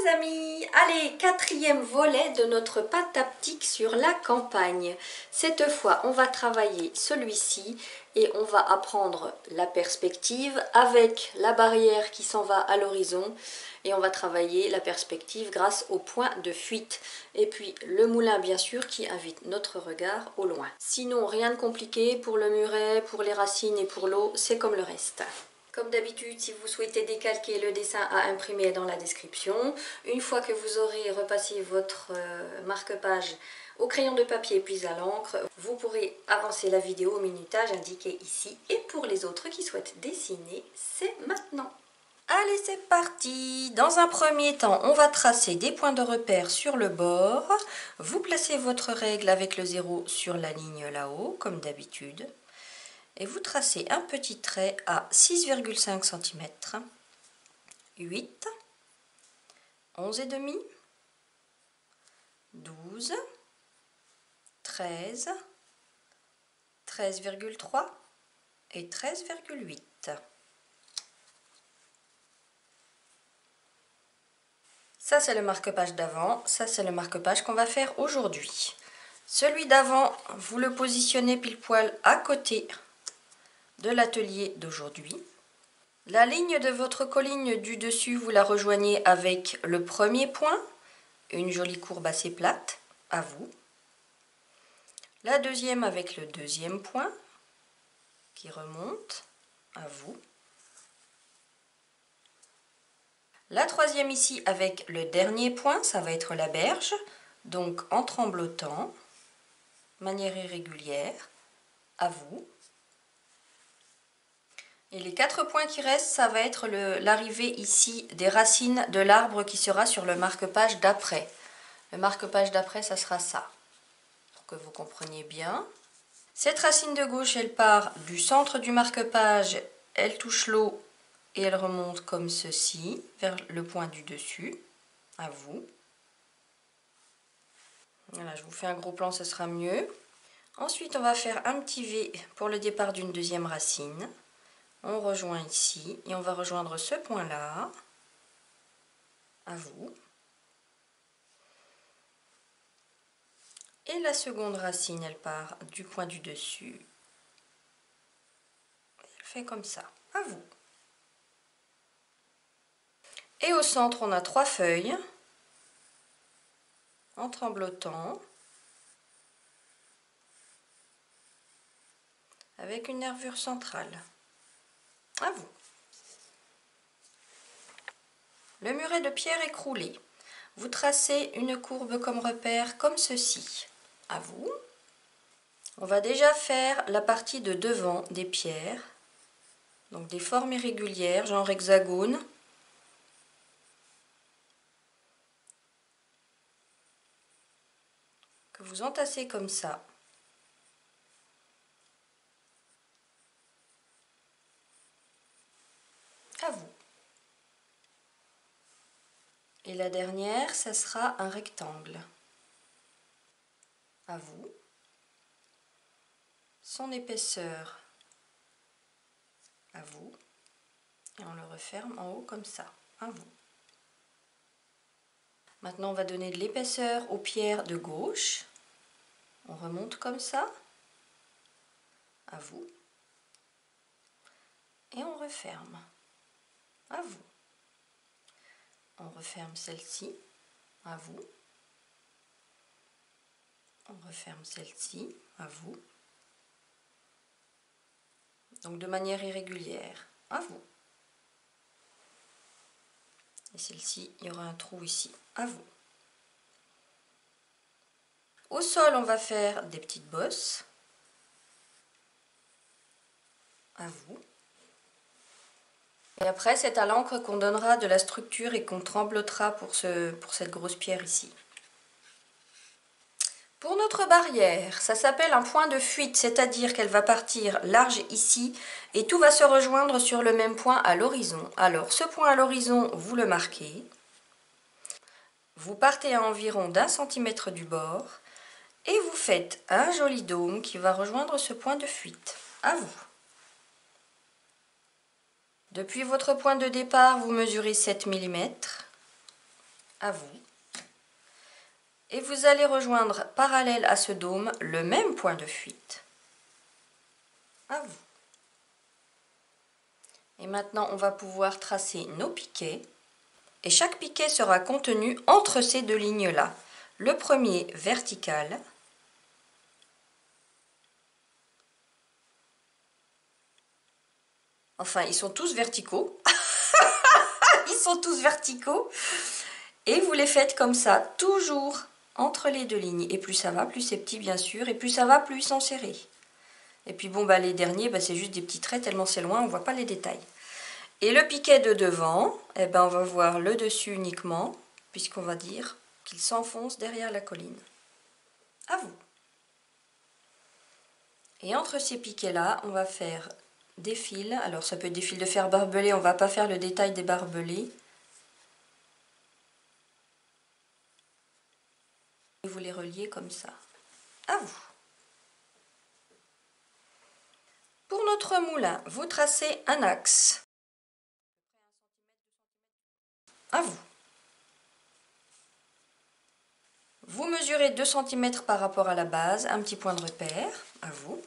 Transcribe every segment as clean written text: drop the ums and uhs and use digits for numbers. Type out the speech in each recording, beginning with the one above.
les amis, allez, quatrième volet de notre pâte à p'tique sur la campagne. Cette fois, on va travailler celui-ci et on va apprendre la perspective avec la barrière qui s'en va à l'horizon et on va travailler la perspective grâce au point de fuite. Et puis le moulin bien sûr qui invite notre regard au loin. Sinon, rien de compliqué pour le muret, pour les racines et pour l'eau, c'est comme le reste. Comme d'habitude, si vous souhaitez décalquer, le dessin à imprimer dans la description. Une fois que vous aurez repassé votre marque-page au crayon de papier puis à l'encre, vous pourrez avancer la vidéo au minutage indiqué ici. Et pour les autres qui souhaitent dessiner, c'est maintenant. Allez, c'est parti! Dans un premier temps, on va tracer des points de repère sur le bord. Vous placez votre règle avec le 0 sur la ligne là-haut, comme d'habitude. Et vous tracez un petit trait à 6,5 cm, 8, 11,5, 12, 13, 13,3 et 13,8. Ça c'est le marque-page d'avant, ça c'est le marque-page qu'on va faire aujourd'hui. Celui d'avant, vous le positionnez pile poil à côté de l'atelier d'aujourd'hui. La ligne de votre colline du dessus, vous la rejoignez avec le premier point, une jolie courbe assez plate, à vous. La deuxième avec le deuxième point, qui remonte, à vous. La troisième ici avec le dernier point, ça va être la berge, donc en tremblotant, manière irrégulière, à vous. Et les 4 points qui restent, ça va être l'arrivée ici des racines de l'arbre qui sera sur le marque-page d'après. Le marque-page d'après, ça sera ça, pour que vous compreniez bien. Cette racine de gauche, elle part du centre du marque-page, elle touche l'eau et elle remonte comme ceci, vers le point du dessus, à vous. Voilà, je vous fais un gros plan, ce sera mieux. Ensuite, on va faire un petit V pour le départ d'une deuxième racine. On rejoint ici et on va rejoindre ce point-là, à vous. Et la seconde racine, elle part du point du dessus. Elle fait comme ça, à vous. Et au centre, on a 3 feuilles, en tremblotant, avec une nervure centrale. À vous. Le muret de pierre écroulé. Vous tracez une courbe comme repère, comme ceci. À vous. On va déjà faire la partie de devant des pierres. Donc des formes irrégulières, genre hexagone. Que vous entassez comme ça. À vous. Et la dernière, ça sera un rectangle. À vous. Son épaisseur. À vous. Et on le referme en haut comme ça. À vous. Maintenant, on va donner de l'épaisseur aux pierres de gauche. On remonte comme ça. À vous. Et on referme. À vous. On referme celle-ci. À vous. On referme celle-ci. À vous. Donc de manière irrégulière. À vous. Et celle-ci, il y aura un trou ici. À vous. Au sol, on va faire des petites bosses. À vous. Et après, c'est à l'encre qu'on donnera de la structure et qu'on tremblotera pour cette grosse pierre ici. Pour notre barrière, ça s'appelle un point de fuite, c'est-à-dire qu'elle va partir large ici et tout va se rejoindre sur le même point à l'horizon. Alors, ce point à l'horizon, vous le marquez. Vous partez à environ d'1 cm du bord et vous faites un joli dôme qui va rejoindre ce point de fuite. À vous. Depuis votre point de départ, vous mesurez 7 mm. à vous. Et vous allez rejoindre parallèle à ce dôme le même point de fuite, à vous. Et maintenant, on va pouvoir tracer nos piquets. Et chaque piquet sera contenu entre ces deux lignes-là. Le premier vertical. Enfin, ils sont tous verticaux. Ils sont tous verticaux. Et vous les faites comme ça, toujours entre les deux lignes. Et plus ça va, plus c'est petit bien sûr. Et plus ça va, plus ils sont serrés. Et puis bon, bah, les derniers, bah, c'est juste des petits traits, tellement c'est loin, on ne voit pas les détails. Et le piquet de devant, eh ben, on va voir le dessus uniquement, puisqu'on va dire qu'il s'enfonce derrière la colline. À vous. Et entre ces piquets-là, on va faire des fils. Alors ça peut être des fils de fer barbelés, on ne va pas faire le détail des barbelés. Et vous les reliez comme ça. À vous. Pour notre moulin, vous tracez un axe. À vous. Vous mesurez 2 cm par rapport à la base, un petit point de repère. À vous.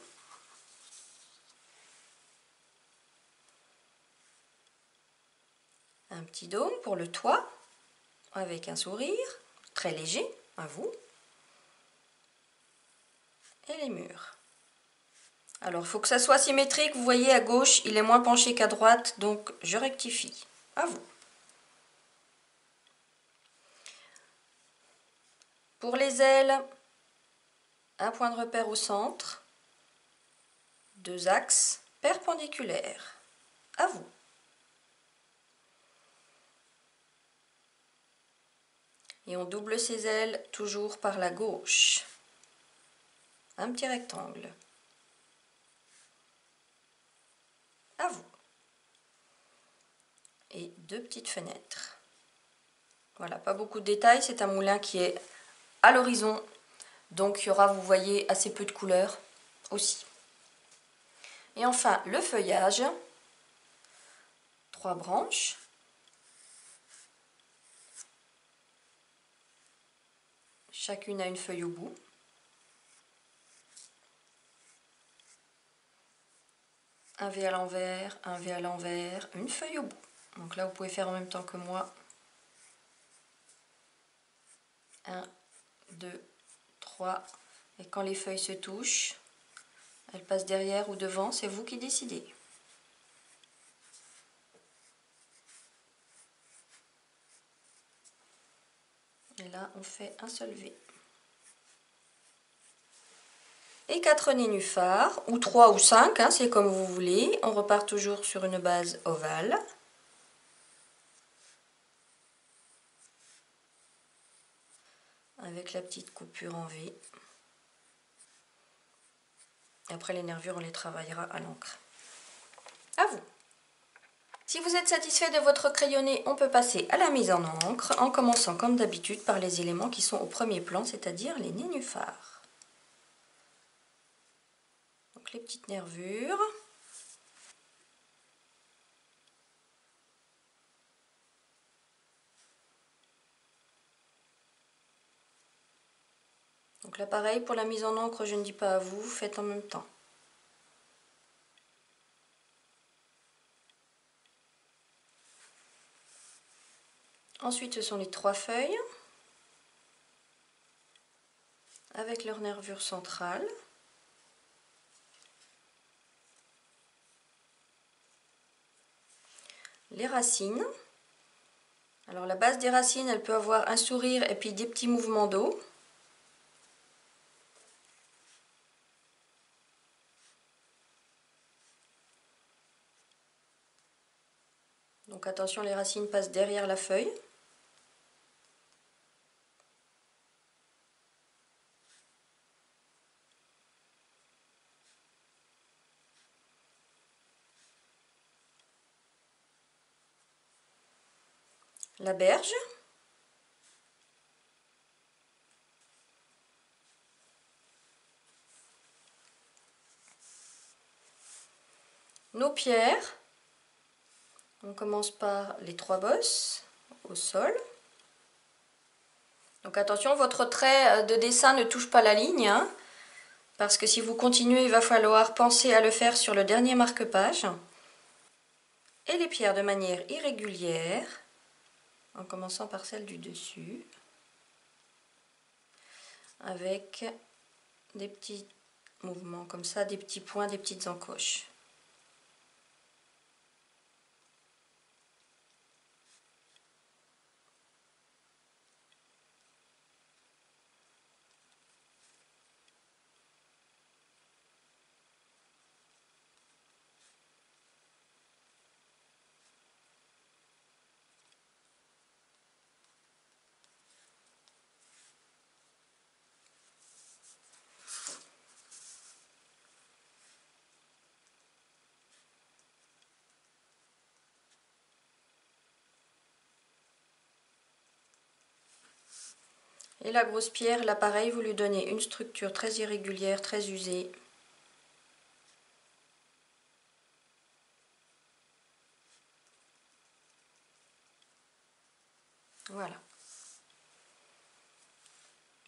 Un petit dôme pour le toit, avec un sourire, très léger, à vous. Et les murs. Alors, il faut que ça soit symétrique. Vous voyez, à gauche, il est moins penché qu'à droite, donc je rectifie. À vous. Pour les ailes, un point de repère au centre, 2 axes perpendiculaires. À vous. Et on double ses ailes toujours par la gauche. Un petit rectangle. À vous. Et 2 petites fenêtres. Voilà, pas beaucoup de détails. C'est un moulin qui est à l'horizon. Donc il y aura, vous voyez, assez peu de couleurs aussi. Et enfin, le feuillage. 3 branches. Chacune a une feuille au bout. Un V à l'envers, un V à l'envers, une feuille au bout. Donc là, vous pouvez faire en même temps que moi. 1, 2, 3. Et quand les feuilles se touchent, elles passent derrière ou devant, c'est vous qui décidez. Et là, on fait un seul V. Et 4 nénuphars, ou 3 ou 5, hein, c'est comme vous voulez. On repart toujours sur une base ovale. Avec la petite coupure en V. Et après les nervures, on les travaillera à l'encre. À vous. Si vous êtes satisfait de votre crayonné, on peut passer à la mise en encre, en commençant comme d'habitude par les éléments qui sont au premier plan, c'est-à-dire les nénuphars. Donc les petites nervures. Donc là pareil, pour la mise en encre, je ne dis pas à vous, faites en même temps. Ensuite, ce sont les 3 feuilles, avec leur nervure centrale. Les racines. Alors la base des racines, elle peut avoir un sourire et puis des petits mouvements d'eau. Donc attention, les racines passent derrière la feuille. La berge. Nos pierres. On commence par les 3 bosses au sol. Donc attention, votre trait de dessin ne touche pas la ligne, hein, parce que si vous continuez, il va falloir penser à le faire sur le dernier marque-page. Et les pierres de manière irrégulière, en commençant par celle du dessus, avec des petits mouvements comme ça, des petits points, des petites encoches. Et la grosse pierre, là pareil, vous lui donnez une structure très irrégulière, très usée. Voilà.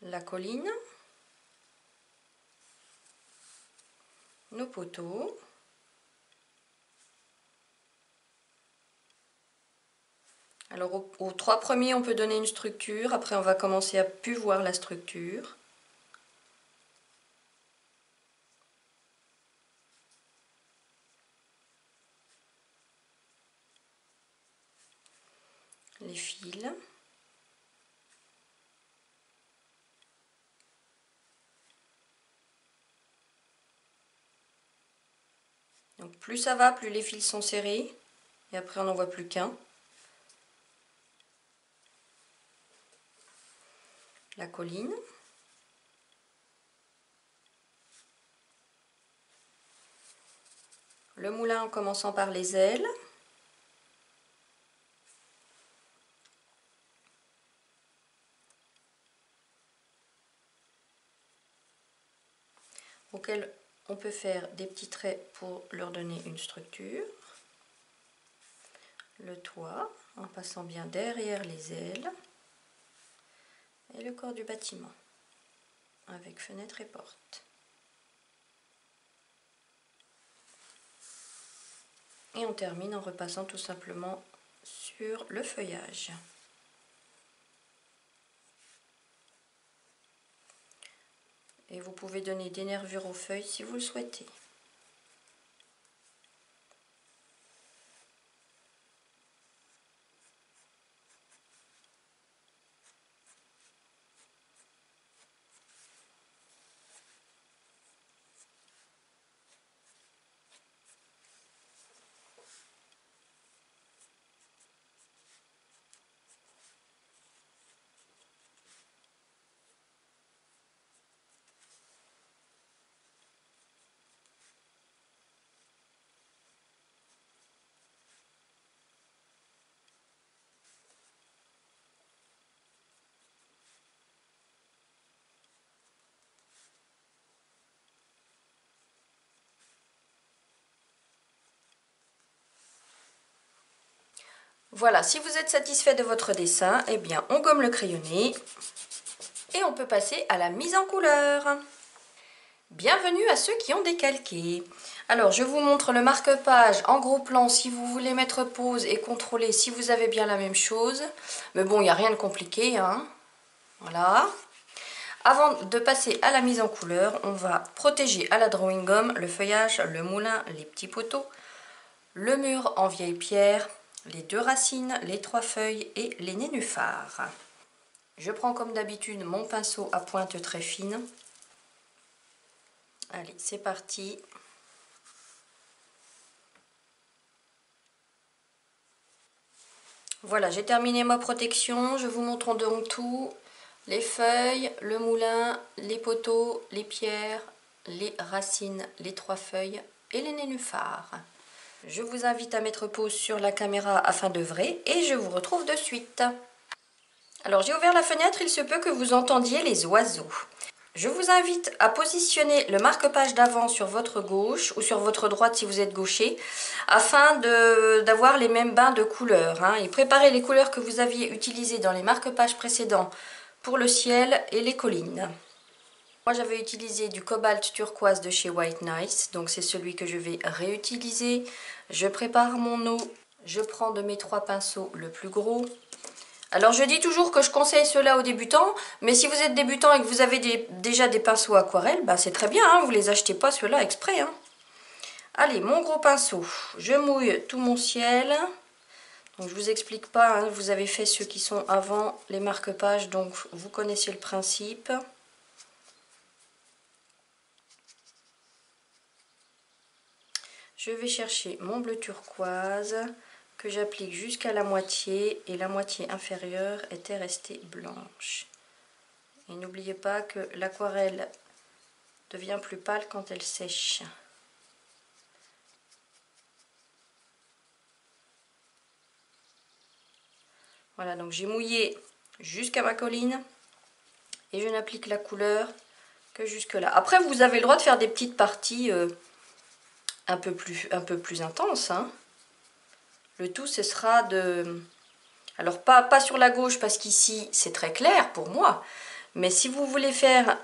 La colline. Nos poteaux. Alors aux trois premiers, on peut donner une structure. Après, on va commencer à plus voir la structure. Les fils. Donc plus ça va, plus les fils sont serrés. Et après, on n'en voit plus qu'un. La colline. Le moulin en commençant par les ailes. Auquel on peut faire des petits traits pour leur donner une structure. Le toit, en passant bien derrière les ailes. Et le corps du bâtiment, avec fenêtre et porte. Et on termine en repassant tout simplement sur le feuillage. Et vous pouvez donner des nervures aux feuilles si vous le souhaitez. Voilà, si vous êtes satisfait de votre dessin, eh bien on gomme le crayonné et on peut passer à la mise en couleur. Bienvenue à ceux qui ont décalqué. Alors je vous montre le marque-page en gros plan si vous voulez mettre pause et contrôler si vous avez bien la même chose. Mais bon, il n'y a rien de compliqué, hein. Voilà. Avant de passer à la mise en couleur, on va protéger à la drawing gum le feuillage, le moulin, les petits poteaux, le mur en vieille pierre, les deux racines, les trois feuilles et les nénuphars. Je prends comme d'habitude mon pinceau à pointe très fine. Allez, c'est parti. Voilà, j'ai terminé ma protection. Je vous montre donc tout. Les feuilles, le moulin, les poteaux, les pierres, les racines, les trois feuilles et les nénuphars. Je vous invite à mettre pause sur la caméra afin d'œuvrer et je vous retrouve de suite. Alors j'ai ouvert la fenêtre, il se peut que vous entendiez les oiseaux. Je vous invite à positionner le marque-page d'avant sur votre gauche ou sur votre droite si vous êtes gaucher afin d'avoir les mêmes bains de couleurs, hein, et préparez les couleurs que vous aviez utilisées dans les marque-pages précédents pour le ciel et les collines. Moi j'avais utilisé du cobalt turquoise de chez White Nice, donc c'est celui que je vais réutiliser. Je prépare mon eau, je prends de mes 3 pinceaux le plus gros. Alors je dis toujours que je conseille cela aux débutants, mais si vous êtes débutant et que vous avez déjà des pinceaux aquarelle, bah c'est très bien, hein, vous les achetez pas ceux-là exprès. Hein. Allez, mon gros pinceau, je mouille tout mon ciel. Donc je vous explique pas, hein, vous avez fait ceux qui sont avant les marque-pages, donc vous connaissez le principe. Je vais chercher mon bleu turquoise que j'applique jusqu'à la moitié et la moitié inférieure était restée blanche. Et n'oubliez pas que l'aquarelle devient plus pâle quand elle sèche. Voilà, donc j'ai mouillé jusqu'à ma colline et je n'applique la couleur que jusque là. Après, vous avez le droit de faire des petites parties un peu plus intenses. Hein. Le tout, ce sera de... Alors, pas sur la gauche parce qu'ici, c'est très clair pour moi. Mais si vous voulez faire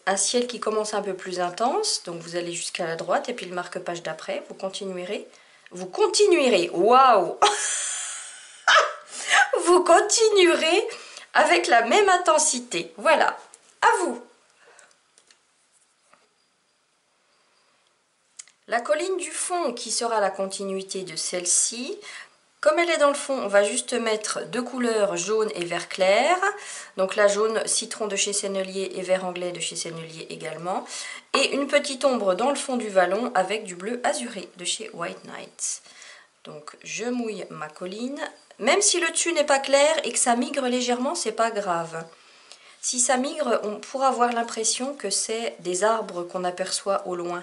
un ciel qui commence un peu plus intense, donc vous allez jusqu'à la droite et puis le marque-page d'après, vous continuerez. Waouh. Vous continuerez avec la même intensité. Voilà, à vous. La colline du fond qui sera la continuité de celle-ci, comme elle est dans le fond, on va juste mettre 2 couleurs jaune et vert clair. Donc la jaune citron de chez Sennelier et vert anglais de chez Sennelier également. Et une petite ombre dans le fond du vallon avec du bleu azuré de chez White Nights. Donc je mouille ma colline. Même si le dessus n'est pas clair et que ça migre légèrement, c'est pas grave. Si ça migre, on pourra avoir l'impression que c'est des arbres qu'on aperçoit au loin.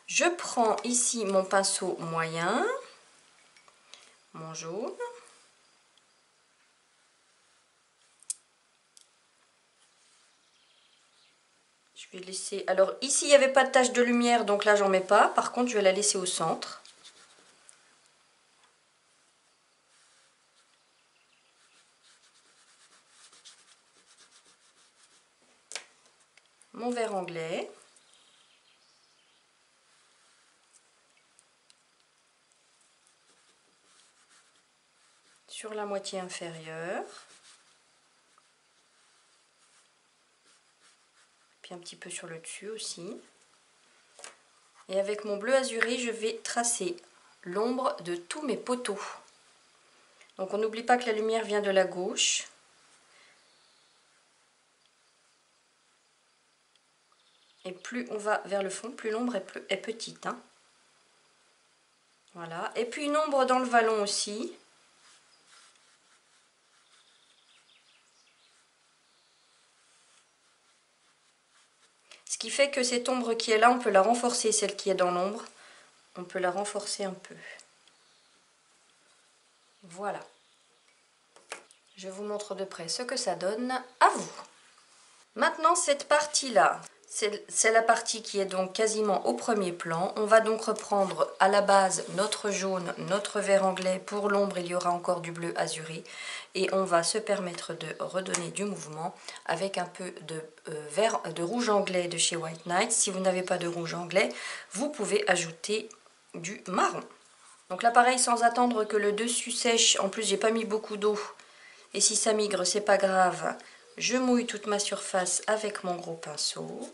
Je prends ici mon pinceau moyen, mon jaune. Je vais laisser... Alors ici, il n'y avait pas de tache de lumière, donc là, j'en mets pas. Par contre, je vais la laisser au centre. Mon vert anglais. Sur la moitié inférieure. Puis un petit peu sur le dessus aussi. Et avec mon bleu azuré, je vais tracer l'ombre de tous mes poteaux. Donc on n'oublie pas que la lumière vient de la gauche. Et plus on va vers le fond, plus l'ombre est petite. Hein. Voilà. Et puis une ombre dans le vallon aussi. Ce qui fait que cette ombre qui est là, on peut la renforcer, celle qui est dans l'ombre. On peut la renforcer un peu. Voilà. Je vous montre de près ce que ça donne. À vous. Maintenant, cette partie-là, c'est la partie qui est donc quasiment au premier plan. On va donc reprendre à la base notre jaune, notre vert anglais. Pour l'ombre, il y aura encore du bleu azuré. Et on va se permettre de redonner du mouvement avec un peu de rouge anglais de chez White Nights. Si vous n'avez pas de rouge anglais, vous pouvez ajouter du marron. Donc là, pareil, sans attendre que le dessus sèche. En plus, j'ai pas mis beaucoup d'eau. Et si ça migre, c'est pas grave. Je mouille toute ma surface avec mon gros pinceau.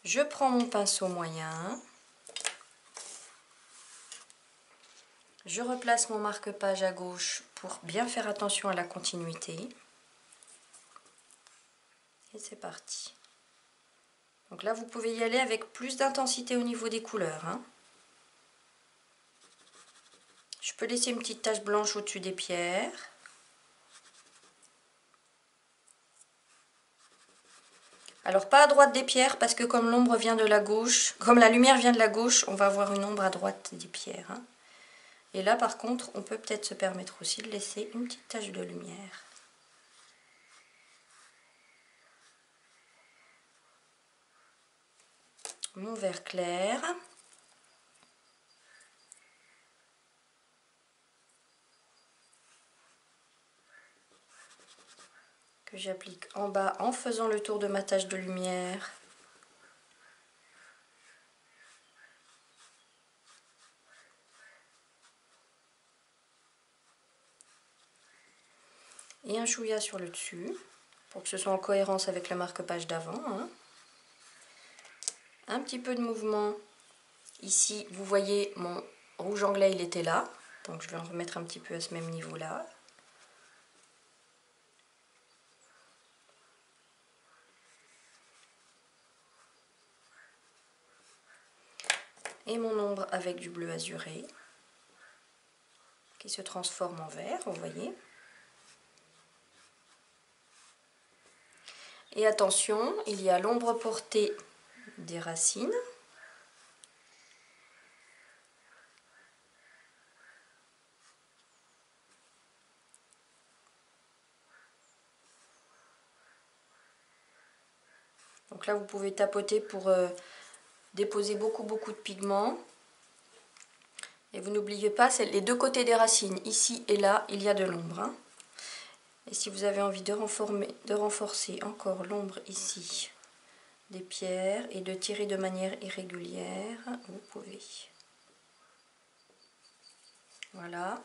Je prends mon pinceau moyen. Je replace mon marque-page à gauche pour bien faire attention à la continuité. Et c'est parti. Donc là, vous pouvez y aller avec plus d'intensité au niveau des couleurs. Hein. Je peux laisser une petite tache blanche au-dessus des pierres. Alors pas à droite des pierres parce que comme l'ombre vient de la gauche, comme la lumière vient de la gauche, on va avoir une ombre à droite des pierres. Hein. Et là par contre, on peut peut-être se permettre aussi de laisser une petite tache de lumière. Mon vert clair. que j'applique en bas en faisant le tour de ma tache de lumière. Et un chouïa sur le dessus, pour que ce soit en cohérence avec le marque-page d'avant. Hein. Un petit peu de mouvement. Ici, vous voyez, mon rouge anglais, il était là. Donc je vais en remettre un petit peu à ce même niveau-là. Et mon ombre avec du bleu azuré, qui se transforme en vert, vous voyez. Et attention, il y a l'ombre portée des racines. Donc là, vous pouvez tapoter pour déposer beaucoup de pigments. Et vous n'oubliez pas, c'est les deux côtés des racines, ici et là, il y a de l'ombre. Hein. Et si vous avez envie de renforcer encore l'ombre ici des pierres et de tirer de manière irrégulière, vous pouvez. Voilà.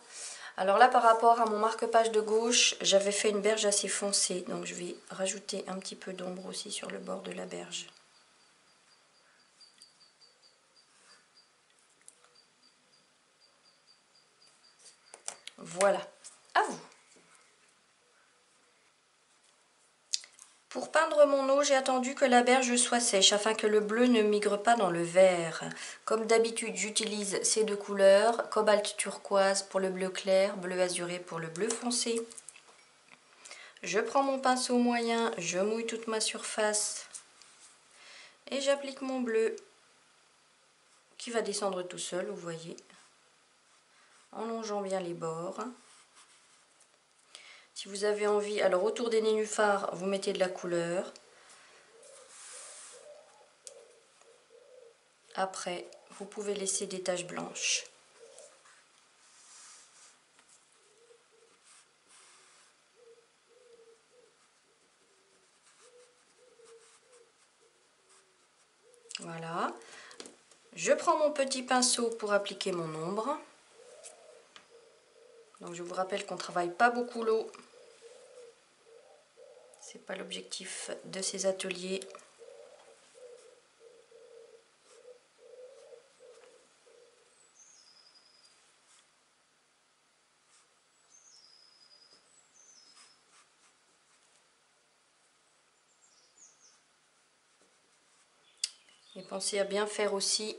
Alors là, par rapport à mon marque-page de gauche, j'avais fait une berge assez foncée, donc je vais rajouter un petit peu d'ombre aussi sur le bord de la berge. Voilà, à vous. Pour peindre mon eau, j'ai attendu que la berge soit sèche afin que le bleu ne migre pas dans le vert. Comme d'habitude, j'utilise ces deux couleurs, cobalt turquoise pour le bleu clair, bleu azuré pour le bleu foncé. Je prends mon pinceau moyen, je mouille toute ma surface et j'applique mon bleu qui va descendre tout seul, vous voyez, en longeant bien les bords. Si vous avez envie, alors autour des nénuphars, vous mettez de la couleur. Après, vous pouvez laisser des taches blanches. Voilà. Je prends mon petit pinceau pour appliquer mon ombre. Donc je vous rappelle qu'on ne travaille pas beaucoup l'eau. C'est pas l'objectif de ces ateliers. Et pensez à bien faire aussi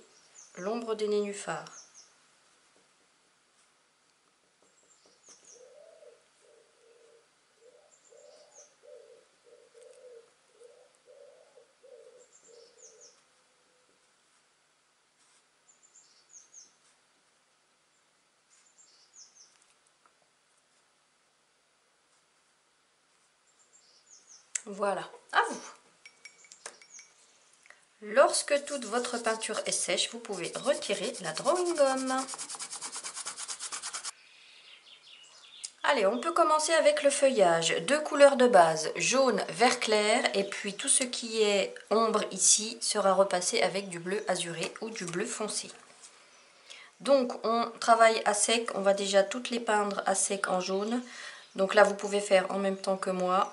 l'ombre des nénuphars. Voilà, à vous. Lorsque toute votre peinture est sèche, vous pouvez retirer la drawing gum. Allez, on peut commencer avec le feuillage. Deux couleurs de base, jaune, vert clair, et puis tout ce qui est ombre ici sera repassé avec du bleu azuré ou du bleu foncé. Donc on travaille à sec, on va déjà toutes les peindre à sec en jaune. Donc là vous pouvez faire en même temps que moi.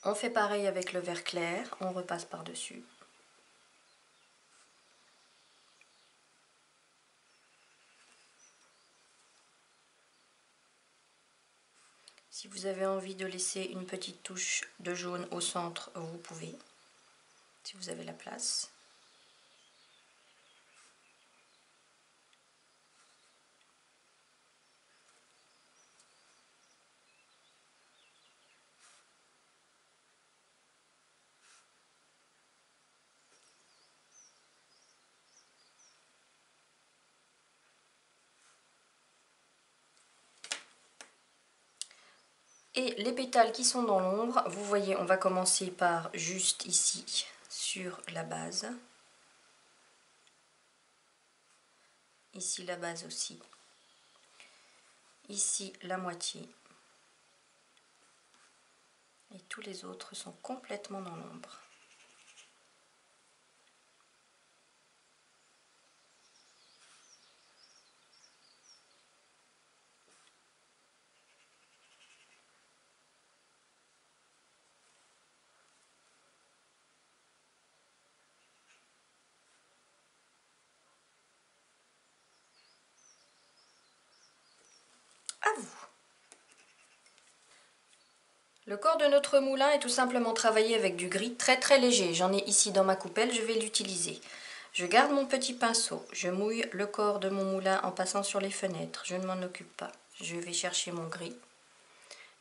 On fait pareil avec le vert clair, on repasse par-dessus. Si vous avez envie de laisser une petite touche de jaune au centre, vous pouvez, si vous avez la place. Et les pétales qui sont dans l'ombre, vous voyez, on va commencer par juste ici, sur la base. Ici la base aussi. Ici la moitié. Et tous les autres sont complètement dans l'ombre. À vous. Le corps de notre moulin est tout simplement travaillé avec du gris très très léger. J'en ai ici dans ma coupelle, je vais l'utiliser. Je garde mon petit pinceau, je mouille le corps de mon moulin en passant sur les fenêtres. Je ne m'en occupe pas. Je vais chercher mon gris.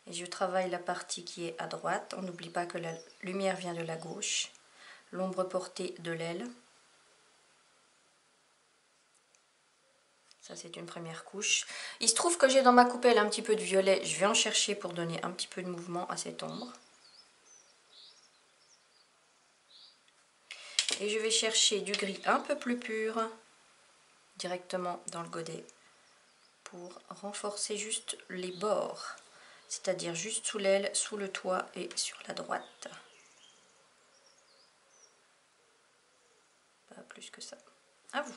Et je travaille la partie qui est à droite. On n'oublie pas que la lumière vient de la gauche. L'ombre portée de l'aile. Ça, c'est une première couche. Il se trouve que j'ai dans ma coupelle un petit peu de violet. Je vais en chercher pour donner un petit peu de mouvement à cette ombre. Et je vais chercher du gris un peu plus pur directement dans le godet pour renforcer juste les bords. C'est-à-dire juste sous l'aile, sous le toit et sur la droite. Pas plus que ça. À vous.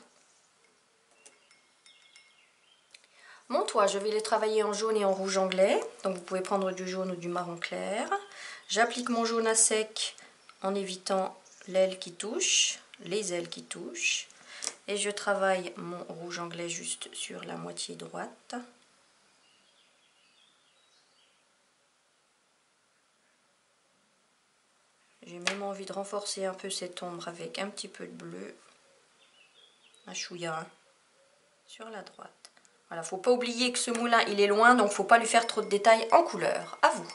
Mon toit, je vais les travailler en jaune et en rouge anglais. Donc vous pouvez prendre du jaune ou du marron clair. J'applique mon jaune à sec en évitant l'aile qui touche, les ailes qui touchent. Et je travaille mon rouge anglais juste sur la moitié droite. J'ai même envie de renforcer un peu cette ombre avec un petit peu de bleu. Un chouïa sur la droite. Voilà, faut pas oublier que ce moulin il est loin, donc faut pas lui faire trop de détails en couleur. À vous.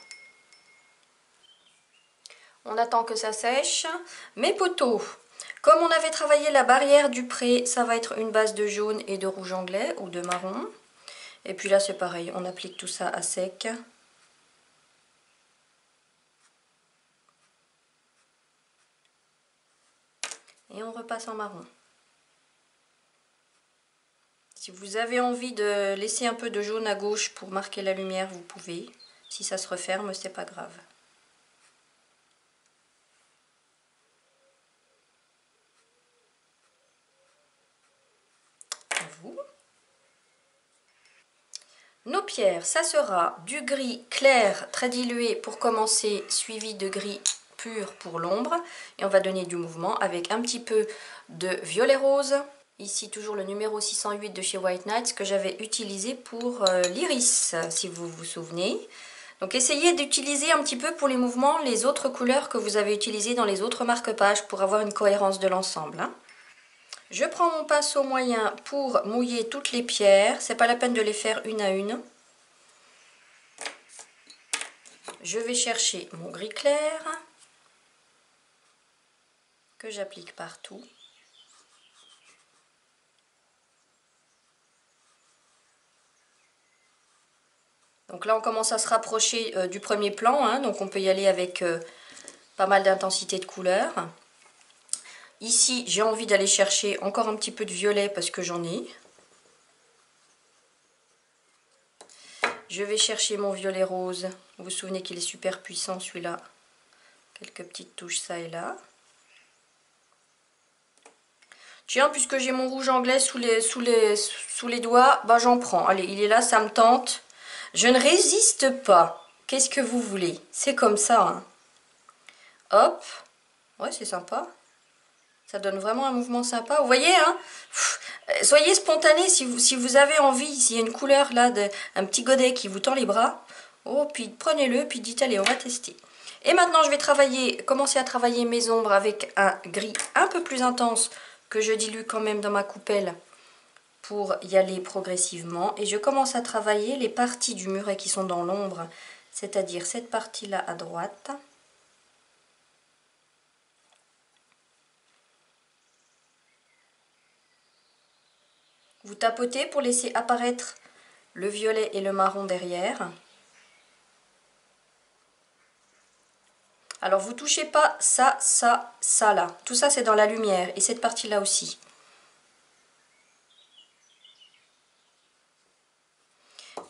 On attend que ça sèche. Mes poteaux, comme on avait travaillé la barrière du pré, ça va être une base de jaune et de rouge anglais ou de marron. Et puis là c'est pareil, on applique tout ça à sec. Et on repasse en marron. Si vous avez envie de laisser un peu de jaune à gauche pour marquer la lumière, vous pouvez. Si ça se referme, c'est pas grave. À vous. Nos pierres, ça sera du gris clair très dilué pour commencer, suivi de gris pur pour l'ombre. Et on va donner du mouvement avec un petit peu de violet rose. Ici toujours le numéro 608 de chez White Nights que j'avais utilisé pour l'iris, si vous vous souvenez. Donc essayez d'utiliser un petit peu pour les mouvements les autres couleurs que vous avez utilisées dans les autres marque-pages pour avoir une cohérence de l'ensemble. Je prends mon pinceau moyen pour mouiller toutes les pierres. C'est pas la peine de les faire une à une. Je vais chercher mon gris clair que j'applique partout. Donc là on commence à se rapprocher du premier plan, hein, donc on peut y aller avec pas mal d'intensité de couleur. Ici j'ai envie d'aller chercher encore un petit peu de violet parce que j'en ai. Je vais chercher mon violet rose. Vous vous souvenez qu'il est super puissant celui-là. Quelques petites touches ça et là. Tiens, puisque j'ai mon rouge anglais sous les doigts, bah j'en prends. Allez, il est là, ça me tente. Je ne résiste pas. Qu'est-ce que vous voulez? C'est comme ça. Hein. Hop. Ouais, c'est sympa. Ça donne vraiment un mouvement sympa. Vous voyez, hein? Soyez spontané si vous avez envie. S'il y a une couleur là, un petit godet qui vous tend les bras. Oh, puis prenez-le, puis dites, allez, on va tester. Et maintenant, je vais commencer à travailler mes ombres avec un gris un peu plus intense que je dilue quand même dans ma coupelle pour y aller progressivement. Et je commence à travailler les parties du muret qui sont dans l'ombre, c'est-à-dire cette partie-là à droite. Vous tapotez pour laisser apparaître le violet et le marron derrière. Alors vous touchez pas ça, ça, ça là. Tout ça c'est dans la lumière et cette partie là aussi.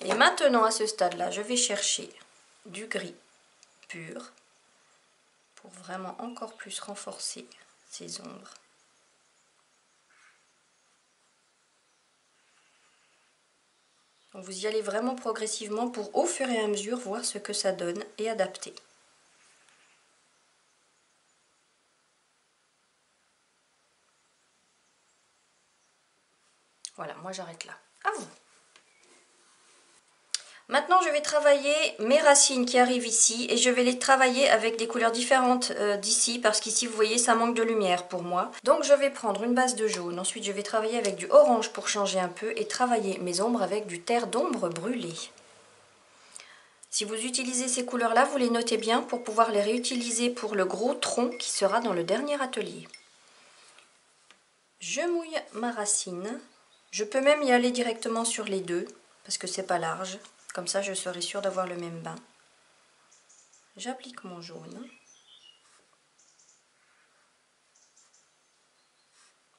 Et maintenant à ce stade là, je vais chercher du gris pur pour vraiment encore plus renforcer ces ombres. Donc vous y allez vraiment progressivement pour au fur et à mesure voir ce que ça donne et adapter. Voilà, moi j'arrête là. À vous. Maintenant, je vais travailler mes racines qui arrivent ici et je vais les travailler avec des couleurs différentes d'ici parce qu'ici, vous voyez, ça manque de lumière pour moi. Donc, je vais prendre une base de jaune. Ensuite, je vais travailler avec du orange pour changer un peu et travailler mes ombres avec du terre d'ombre brûlé. Si vous utilisez ces couleurs-là, vous les notez bien pour pouvoir les réutiliser pour le gros tronc qui sera dans le dernier atelier. Je mouille ma racine. Je peux même y aller directement sur les deux parce que c'est pas large. Comme ça, je serai sûre d'avoir le même bain. J'applique mon jaune.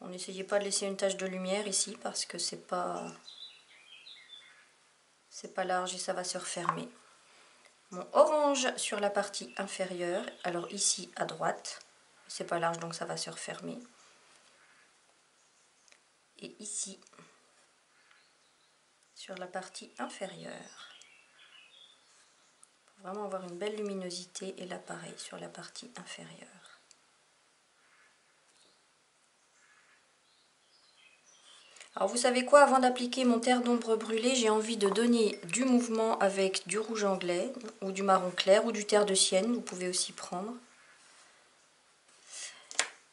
On n'essayez pas de laisser une tache de lumière ici parce que c'est pas large et ça va se refermer. Mon orange sur la partie inférieure, alors ici à droite, c'est pas large donc ça va se refermer. Et ici sur la partie inférieure. Pour vraiment avoir une belle luminosité et là pareil sur la partie inférieure. Alors vous savez quoi, avant d'appliquer mon terre d'ombre brûlée, j'ai envie de donner du mouvement avec du rouge anglais ou du marron clair ou du terre de sienne, vous pouvez aussi prendre.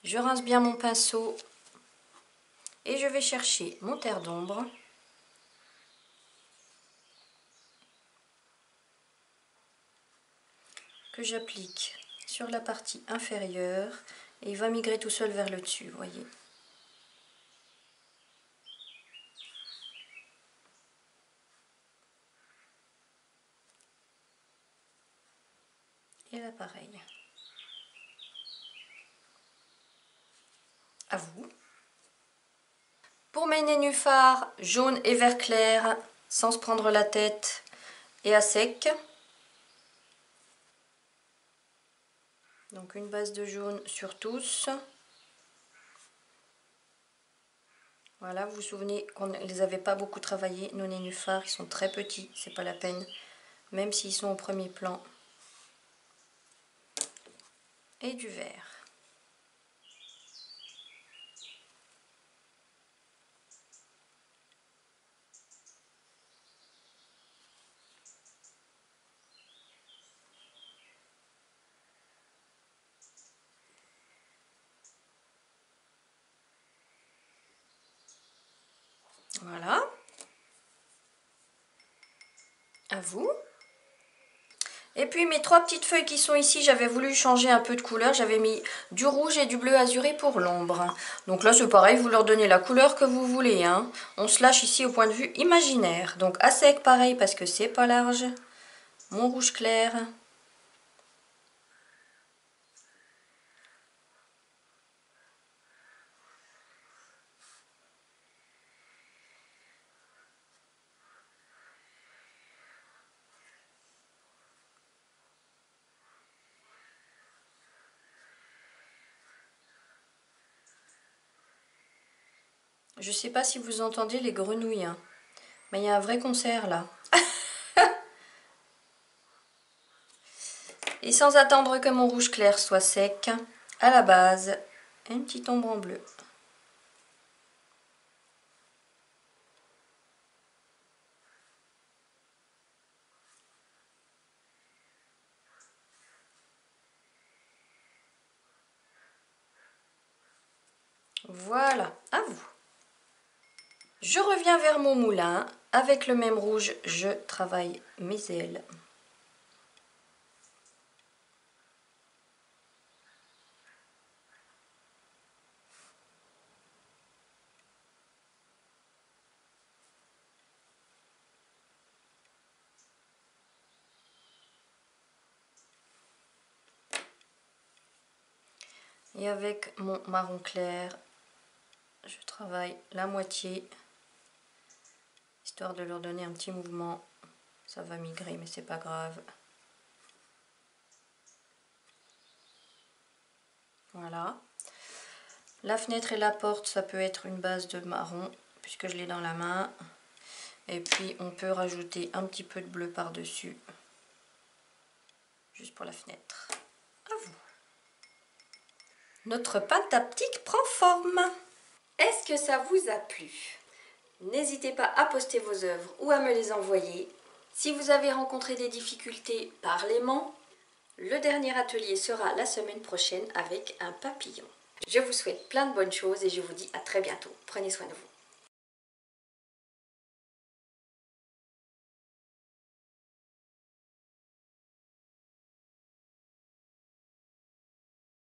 Je rince bien mon pinceau et je vais chercher mon terre d'ombre. Que j'applique sur la partie inférieure et il va migrer tout seul vers le dessus, vous voyez. Et là pareil. À vous. Pour mes nénuphars jaune et vert clair, sans se prendre la tête et à sec. Donc une base de jaune sur tous. Voilà, vous vous souvenez qu'on ne les avait pas beaucoup travaillés, nos nénuphars, ils sont très petits, c'est pas la peine, même s'ils sont au premier plan. Et du vert. Voilà. À vous. Et puis mes trois petites feuilles qui sont ici, j'avais voulu changer un peu de couleur. J'avais mis du rouge et du bleu azuré pour l'ombre. Donc là c'est pareil, vous leur donnez la couleur que vous voulez, hein. On se lâche ici au point de vue imaginaire. Donc à sec pareil parce que c'est pas large. Mon rouge clair. Je sais pas si vous entendez les grenouilles, hein. Mais il y a un vrai concert là. Et sans attendre que mon rouge clair soit sec, à la base, une petite ombre en bleu. Voilà, à vous. Je reviens vers mon moulin. Avec le même rouge, je travaille mes ailes. Et avec mon marron clair, je travaille la moitié, histoire de leur donner un petit mouvement. Ça va migrer, mais c'est pas grave. Voilà. La fenêtre et la porte, ça peut être une base de marron, puisque je l'ai dans la main. Et puis, on peut rajouter un petit peu de bleu par-dessus, juste pour la fenêtre. À vous. Notre pâte à p'tique prend forme. Est-ce que ça vous a plu? N'hésitez pas à poster vos œuvres ou à me les envoyer. Si vous avez rencontré des difficultés, parlez-moi. Le dernier atelier sera la semaine prochaine avec un papillon. Je vous souhaite plein de bonnes choses et je vous dis à très bientôt. Prenez soin de vous.